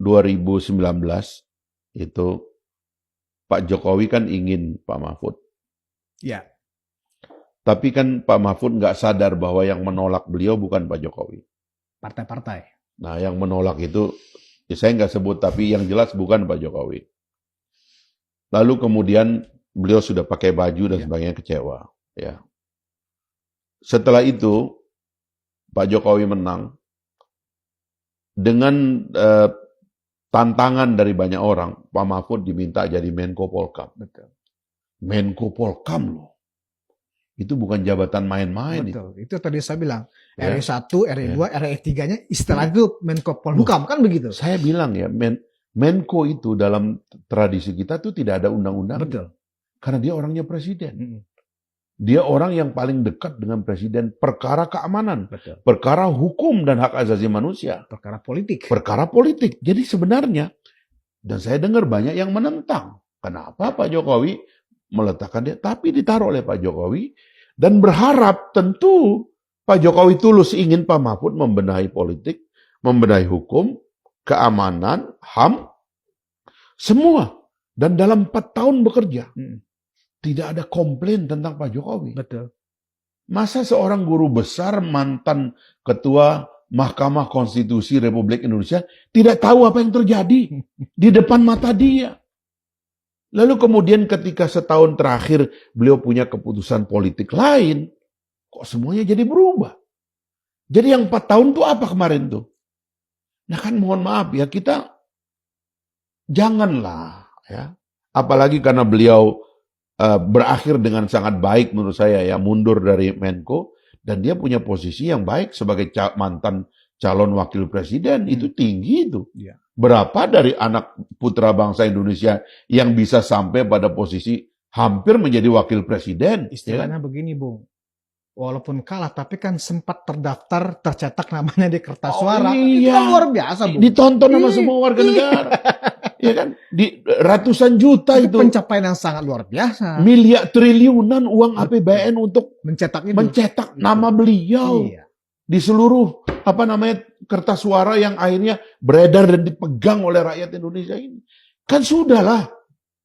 2019 itu Pak Jokowi kan ingin Pak Mahfud. Ya. Tapi kan Pak Mahfud nggak sadar bahwa yang menolak beliau bukan Pak Jokowi. Partai-partai. Nah, yang menolak itu, ya saya nggak sebut, tapi yang jelas bukan Pak Jokowi. Lalu kemudian beliau sudah pakai baju dan sebagainya, kecewa. Ya. Setelah itu, Pak Jokowi menang. Dengan tantangan dari banyak orang, Pak Mahfud diminta jadi Menko Polkam. Betul. Menko Polkam loh. Itu bukan jabatan main-main. Betul. Itu tadi saya bilang. Ya. RE1, RE2, RE3-nya istilah itu Menko Polhukam, kan begitu? Saya bilang ya, Menko itu dalam tradisi kita tuh tidak ada undang-undang. Betul. Karena dia orangnya presiden. Dia orang yang paling dekat dengan presiden. Perkara keamanan. Betul. Perkara hukum dan hak asasi manusia. Perkara politik. Perkara politik. Jadi sebenarnya, dan saya dengar banyak yang menentang. Kenapa Pak Jokowi meletakkan dia? Tapi ditaruh oleh Pak Jokowi. Dan berharap tentu Pak Jokowi tulus ingin Pak Mahfud membenahi politik, membenahi hukum, keamanan, HAM, semua. Dan dalam 4 tahun bekerja, tidak ada komplain tentang Pak Jokowi. Betul. Masa seorang guru besar, mantan ketua Mahkamah Konstitusi Republik Indonesia, tidak tahu apa yang terjadi di depan mata dia. Lalu kemudian ketika setahun terakhir beliau punya keputusan politik lain, kok semuanya jadi berubah. Jadi yang 4 tahun itu apa kemarin tuh? Nah kan mohon maaf ya, kita janganlah ya. Apalagi karena beliau berakhir dengan sangat baik menurut saya ya, mundur dari Menko, dan dia punya posisi yang baik sebagai mantan calon wakil presiden, itu tinggi itu. Ya. Berapa dari anak putra bangsa Indonesia yang bisa sampai pada posisi hampir menjadi wakil presiden? Istilahnya begini, Bung. Walaupun kalah, tapi kan sempat terdaftar, tercetak namanya di kertas suara. Itu kan luar biasa, Bung. Ditonton sama semua warga negara. Ya kan? Di ratusan juta itu. Pencapaian yang sangat luar biasa. Miliar triliunan uang APBN untuk mencetak nama beliau. Iya. Di seluruh kertas suara yang akhirnya beredar dan dipegang oleh rakyat Indonesia ini. Kan sudahlah.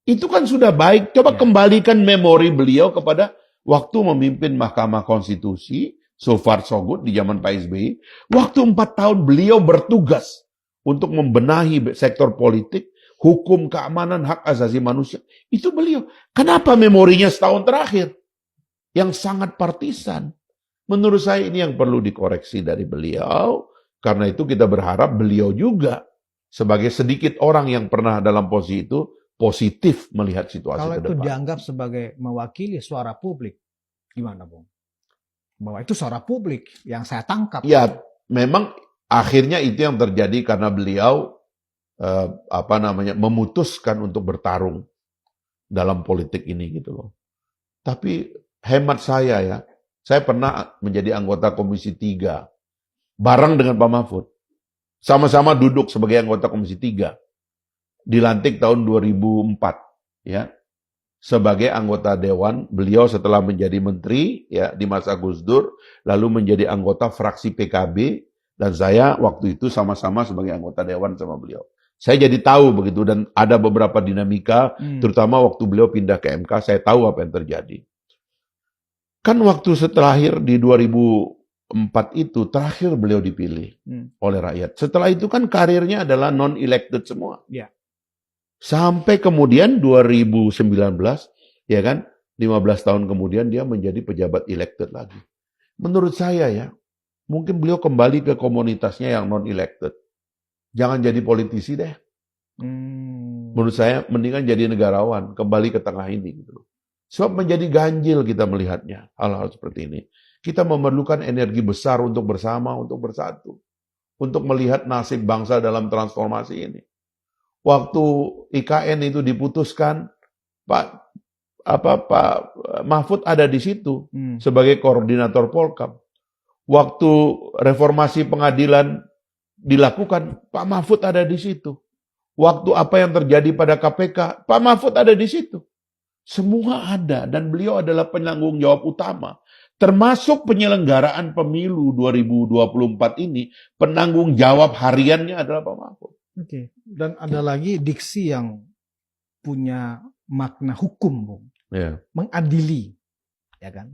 Itu kan sudah baik. Coba kembalikan memori beliau kepada waktu memimpin Mahkamah Konstitusi, so far so good di zaman Pak SBY. Waktu 4 tahun beliau bertugas untuk membenahi sektor politik, hukum, keamanan, hak asasi manusia. Itu beliau. Kenapa memorinya setahun terakhir? Yang sangat partisan. Menurut saya ini yang perlu dikoreksi dari beliau. Karena itu kita berharap beliau juga sebagai sedikit orang yang pernah dalam posisi itu positif melihat situasi kalau ke depan. Kalau itu dianggap sebagai mewakili suara publik, gimana, Bung? Bahwa itu suara publik yang saya tangkap. Ya, memang akhirnya itu yang terjadi karena beliau memutuskan untuk bertarung dalam politik ini gitu loh. Tapi hemat saya ya, saya pernah menjadi anggota Komisi 3 bareng dengan Pak Mahfud. Sama-sama duduk sebagai anggota Komisi 3. Dilantik tahun 2004 ya. Sebagai anggota dewan, beliau setelah menjadi menteri ya di masa Gus Dur, lalu menjadi anggota fraksi PKB, dan saya waktu itu sama-sama sebagai anggota dewan sama beliau. Saya jadi tahu begitu, dan ada beberapa dinamika, terutama waktu beliau pindah ke MK, saya tahu apa yang terjadi. Kan waktu terakhir di 2004 itu, terakhir beliau dipilih oleh rakyat. Setelah itu kan karirnya adalah non-elected semua. Ya. Sampai kemudian 2019, ya kan, 15 tahun kemudian dia menjadi pejabat elected lagi. Menurut saya ya, mungkin beliau kembali ke komunitasnya yang non-elected. Jangan jadi politisi deh. Menurut saya mendingan jadi negarawan, kembali ke tengah ini gitu loh. Sebab menjadi ganjil kita melihatnya hal-hal seperti ini. Kita memerlukan energi besar untuk bersama, untuk bersatu, untuk melihat nasib bangsa dalam transformasi ini. Waktu IKN itu diputuskan, Pak Mahfud ada di situ sebagai koordinator Polkam. Waktu reformasi pengadilan dilakukan, Pak Mahfud ada di situ. Waktu apa yang terjadi pada KPK, Pak Mahfud ada di situ. Semua ada, dan beliau adalah penanggung jawab utama. Termasuk penyelenggaraan pemilu 2024 ini, penanggung jawab hariannya adalah Pak Mahfud. Oke. Dan ada lagi diksi yang punya makna hukum, Bung. Ya. Mengadili, ya kan?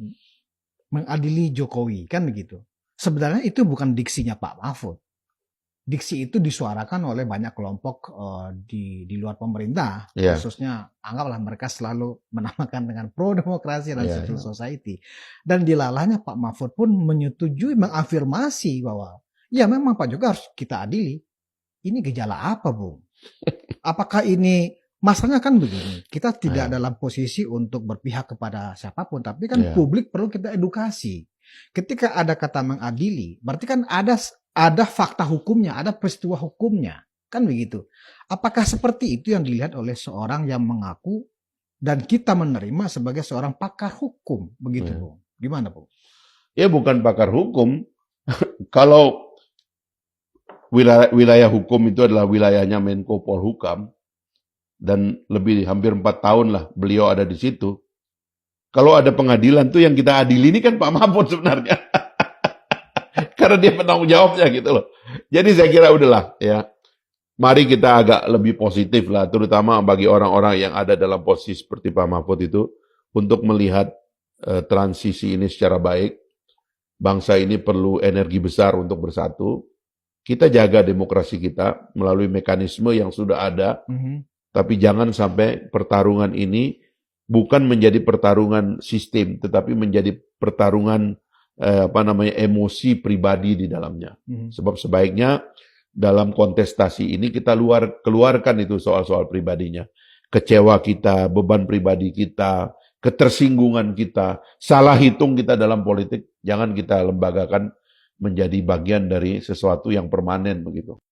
Mengadili Jokowi, kan begitu. Sebenarnya itu bukan diksinya Pak Mahfud. Diksi itu disuarakan oleh banyak kelompok di luar pemerintah, Ya. khususnya anggaplah mereka selalu menamakan dengan pro demokrasi dan Ya, civil ya. society. Dan dilalahnya Pak Mahfud pun menyetujui, mengafirmasi bahwa ya memang Pak Jokowi harus kita adili. Ini gejala apa, Bung? Apakah ini masalahnya kan begini, kita tidak Ya. dalam posisi untuk berpihak kepada siapapun, tapi kan Ya. publik perlu kita edukasi. Ketika ada kata mengadili, berarti kan ada fakta hukumnya, ada peristiwa hukumnya, kan begitu. Apakah seperti itu yang dilihat oleh seorang yang mengaku dan kita menerima sebagai seorang pakar hukum, begitu, Ya. Bung? Gimana, Bung? Ya bukan pakar hukum. Kalau wilayah hukum itu adalah wilayahnya Menko Polhukam, dan hampir 4 tahun lah beliau ada di situ. Kalau ada pengadilan tuh yang kita adili ini kan Pak Mahfud sebenarnya. Karena dia penanggung jawabnya gitu loh. Jadi saya kira udahlah ya. Mari kita agak lebih positif lah, terutama bagi orang-orang yang ada dalam posisi seperti Pak Mahfud itu, untuk melihat transisi ini secara baik. Bangsa ini perlu energi besar untuk bersatu. Kita jaga demokrasi kita melalui mekanisme yang sudah ada. Tapi jangan sampai pertarungan ini bukan menjadi pertarungan sistem, tetapi menjadi pertarungan emosi pribadi di dalamnya. Sebab sebaiknya dalam kontestasi ini kita keluarkan itu soal-soal pribadinya. Kecewa kita, beban pribadi kita, ketersinggungan kita, salah hitung kita dalam politik, jangan kita lembagakan menjadi bagian dari sesuatu yang permanen begitu.